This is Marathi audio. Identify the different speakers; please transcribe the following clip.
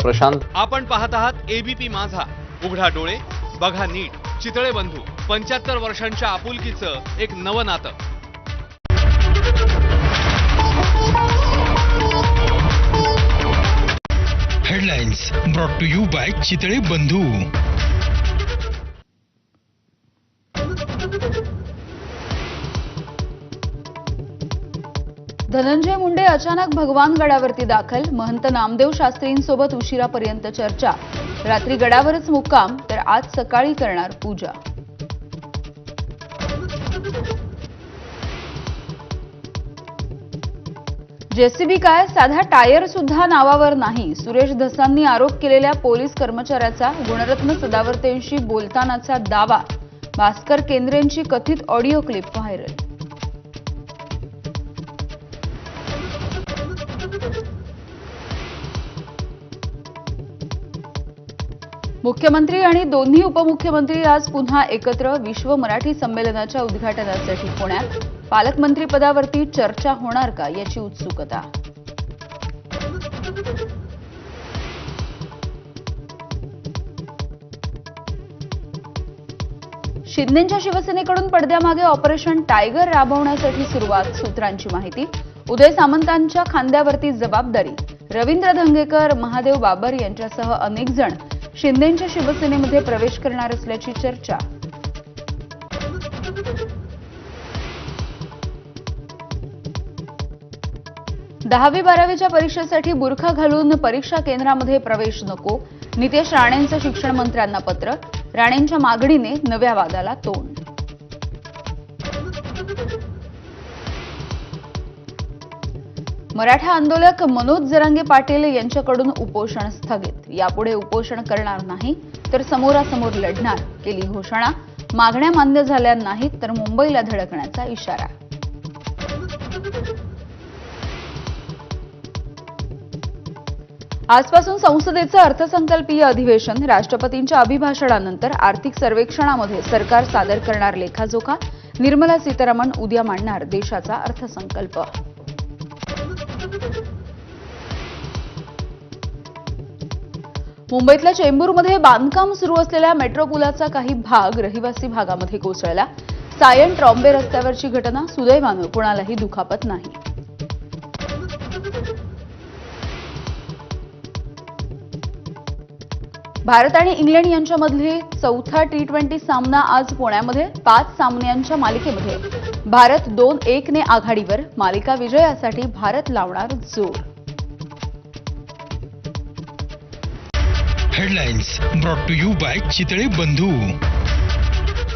Speaker 1: प्रशांत.
Speaker 2: आपण पाहत आहात एबीपी माझा. उघडा डोळे, बघा नीट. चितळे बंधू 75 वर्षांच्या आपुलकीचं एक नवं नातं.
Speaker 3: Headlines brought to you by Chitale Bandhu.
Speaker 4: Dhananjay Munde अचानक भगवान गडावरती दाखल. महंत नामदेव शास्त्रींसोबत उशिरापर्यंत चर्चा. रात्री गडावरच मुक्काम, तर आज सकाळी करणार पूजा. जेसीबी काय, साधा टायर सुद्धा नावावर नाही. सुरेश धसांनी आरोप केलेल्या पोलीस कर्मचाऱ्याचा गुणरत्न सदावर्तेंशी बोलतानाचा दावा. भास्कर केंद्रेंची कथित ऑडिओ क्लिप व्हायरल. मुख्यमंत्री आणि दोन्ही उपमुख्यमंत्री आज पुन्हा एकत्र. विश्व मराठी संमेलनाच्या उद्घाटनासाठी पुण्यात. पालकमंत्रीपदावरती चर्चा होणार का, याची उत्सुकता. शिंदेंच्या शिवसेनेकडून पडद्यामागे ऑपरेशन टायगर राबवण्यासाठी सुरुवात. सूत्रांची माहिती. उदय सामंतांच्या खांद्यावरती जबाबदारी. रवींद्र धंगेकर, महादेव बाबर यांच्यासह अनेक जण शिंदेंच्या शिवसेनेमध्ये प्रवेश करणार असल्याची चर्चा. दहावी बारावीच्या परीक्षेसाठी बुरखा घालून परीक्षा केंद्रामध्ये प्रवेश नको. नितेश राणेंचं शिक्षण मंत्र्यांना पत्र. राणेंच्या मागणीने नव्या वादाला तोंड. मराठा आंदोलक मनोज जरांगे पाटील यांच्याकडून उपोषण स्थगित. यापुढे उपोषण करणार नाही तर समोरासमोर लढणार, केली घोषणा. मागण्या मान्य झाल्या नाहीत तर मुंबईला धडकण्याचा इशारा. आजपासून संसदेचं अर्थसंकल्पीय अधिवेशन. राष्ट्रपतींच्या अभिभाषणानंतर आर्थिक सर्वेक्षणामध्ये सरकार सादर करणार लेखाजोखा. निर्मला सीतारामन उद्या मांडणार देशाचा अर्थसंकल्प. मुंबईतल्या चेंबूरमध्ये बांधकाम सुरू असलेल्या मेट्रो पुलाचा काही भाग रहिवासी भागामध्ये कोसळला. सायन ट्रॉम्बे रस्त्यावरची घटना. सुदैवानं कुणालाही दुखापत नाही. भारत आणि इंग्लंड यांच्यामधले चौथा T20 सामना आज पुण्यामध्ये. 5 सामन्यांच्या मालिकेमध्ये भारत 2-1 ने आघाडीवर. मालिका विजयासाठी भारत लावणार जोर.
Speaker 3: Headlines brought to you by Chitale बंधू.